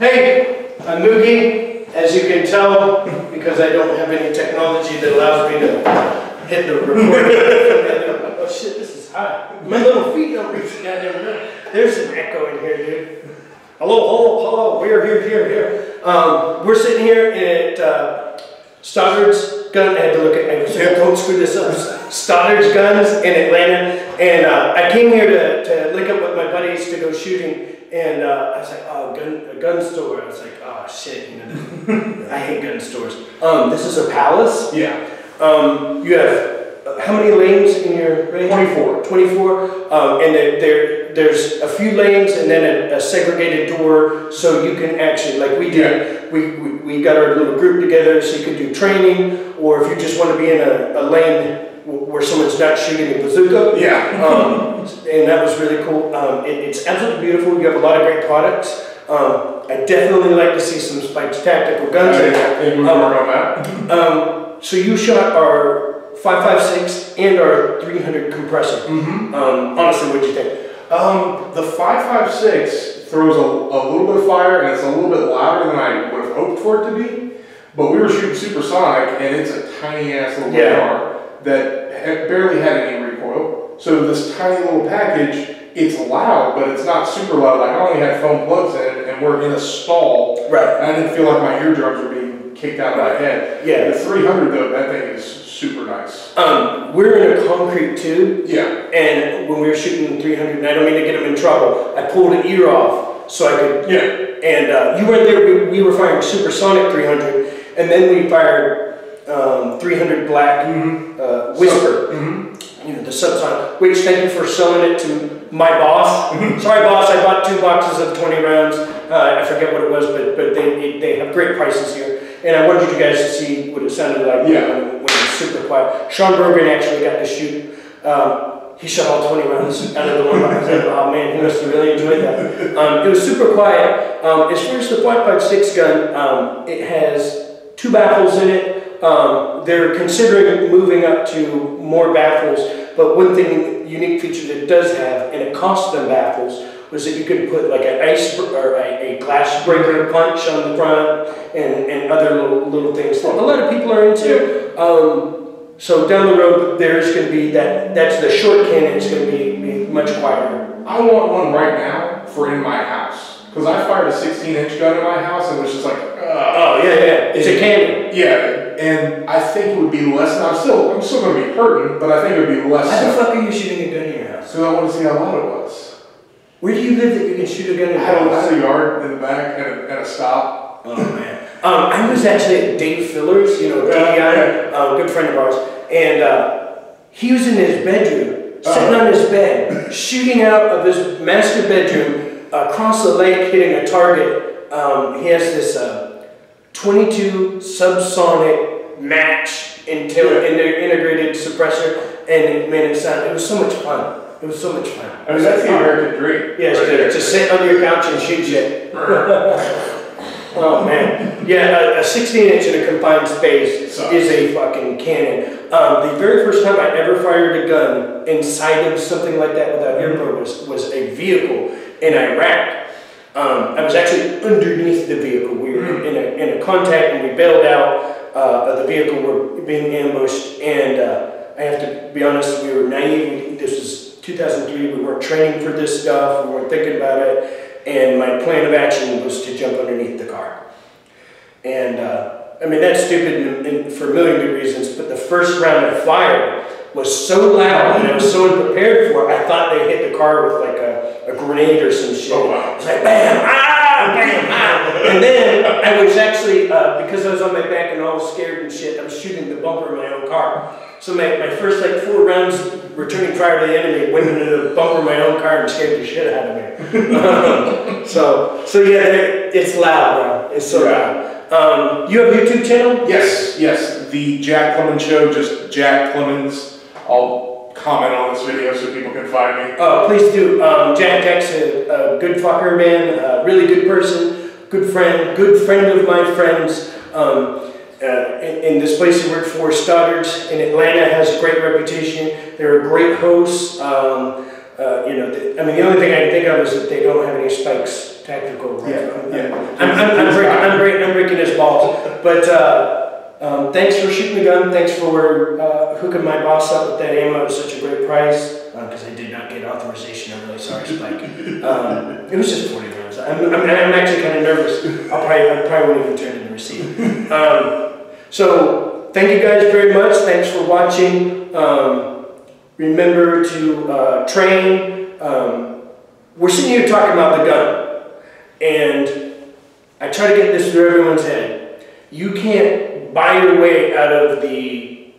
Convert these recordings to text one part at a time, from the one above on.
Hey, I'm Mookie. As you can tell, because I don't have any technology that allows me to hit the record. Oh shit, this is high. My little feet don't reach the goddamn ground. There's an echo in here, dude. Hello, we're here. We're sitting here at Stoddard's Gun. I had to look at my, so don't screw this up. Stoddard's Guns in Atlanta, and I came here to link up with my buddies to go shooting. And I was like, oh, a gun store. I was like, oh shit, you know, I hate gun stores. This is a Palace. Yeah. You have how many lanes in your range? 24. 24. And there's a few lanes and then a segregated door, so you can actually, like we did, we got our little group together so you could do training, or if you just want to be in a lane where someone's not shooting a bazooka. Yeah. And that was really cool. It's absolutely beautiful. You have a lot of great products. I definitely like to see some Spikes tactical guns. So you shot our 5.56 and our 300 compressor. Honestly, what'd you think? The 5.56 throws a little bit of fire, and it's a little bit louder than I would have hoped for it to be. But we were shooting supersonic, and it's a tiny ass little AR that barely had any recoil. So this tiny little package, it's loud, but it's not super loud. Like I only had foam plugs in, and we're in a stall. Right. And I didn't feel like my eardrums were being kicked out of my head. Yeah. The 300 though, that thing is super nice. We're in a concrete tube. Yeah. And when we were shooting 300, and I don't mean to get them in trouble, I pulled an ear off so I could. Yeah. And you weren't there. We were firing supersonic 300, and then we fired 300 black Whisper. You know, the subsonic, which thank you for selling it to my boss. Sorry, boss, I bought 2 boxes of 20 rounds. I forget what it was, but they have great prices here. And I wanted you guys to see what it sounded like when it was super quiet. Sean Bergen actually got to shoot. He shot all 20 rounds out of the one box. Oh man, he must have really enjoyed that. It was super quiet. As far as the 5.56 gun, it has 2 baffles in it. They're considering moving up to more baffles, but one thing, unique feature that it does have, and it cost them baffles, was that you could put like an ice or a glass breaker punch on the front and other little things that a lot of people are into. So down the road, there's going to be that's the short cannon. It's going to be much quieter. I want one right now for in my house. Because I fired a 16-inch gun in my house and it was just like, oh, yeah. It's a cannon. Yeah, and I think it would be less, I'm still going to be hurting, but I think it would be less. How the fuck are you shooting a gun in your house? So I want to see how loud it was. Where do you live that you can shoot a gun in your house? I had a yard in the back and a stop. Oh, man. I was actually at Dave Filler's, you know, DDI, good friend of ours, and he was in his bedroom, sitting on his bed, shooting out of his master bedroom, across the lake, hitting a target. He has this 22 subsonic match integrated suppressor, and man, it was so much fun. It was so much fun. I mean, that's the American dream. Yeah, to sit on your couch and shoot shit. Oh man, yeah, a 16-inch in a confined space is a fucking cannon. The very first time I ever fired a gun inside of something like that without airport was a vehicle in Iraq. I was actually underneath the vehicle. We were in a contact, and we bailed out of the vehicle. We're being ambushed, and I have to be honest, we were naive. This was 2003. We weren't training for this stuff. We weren't thinking about it. And my plan of action was to jump underneath the car. And I mean, that's stupid and for a million good reasons, but the first round I fired was so loud and I was so unprepared for it, I thought they hit the car with like a grenade or some shit. Oh, wow. It's like, bam, bam, And then I was actually, because I was on my back and all scared and shit, I was shooting the bumper of my own car. So my first like 4 rounds returning fire to the enemy went into the bumper of my own car and scared the shit out of me. So yeah, it's loud, bro. It's so loud. You have a YouTube channel? Yes. The Jack Clemons Show, just Jack Clemons. I'll comment on this video so people can find me. Oh, please do. Jack's a good fucker, man. Really good person, good friend of my friends. In this place he worked for, Stoddard's in Atlanta, has a great reputation. They're a great host. You know, I mean, the only thing I can think of is that they don't have any Spikes Clemons Tactical Training. Yeah. I'm breaking his balls. But thanks for shooting the gun. Thanks for hooking my boss up with that ammo at such a great price. Because I did not get authorization. I'm really sorry, Spike. It was just 40 rounds. I'm actually kind of nervous. I probably won't even turn in the receipt. So thank you guys very much. Thanks for watching. Remember to train. We're sitting here talking about the gun, and I try to get this through everyone's head. You can't buy your way out of the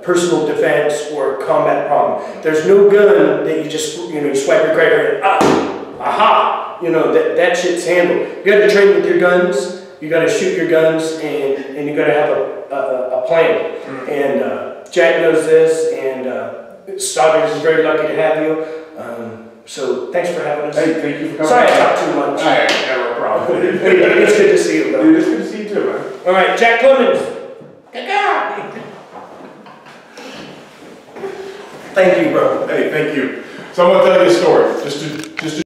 personal defense or combat problem. There's no gun that you just, you swipe your credit card and aha, that shit's handled. You got to train with your guns. You got to shoot your guns, and you got to have a plan. And Jack knows this, and Stoddard is very lucky to have you. So thanks for having us. Hey, thank you for coming. Sorry I talked too much. Never a problem. It's good to see you, though. Dude, it's good to see you too, man. All right, Jack Clemons. Thank you, bro. Hey, thank you. So I'm gonna tell you a story. Just to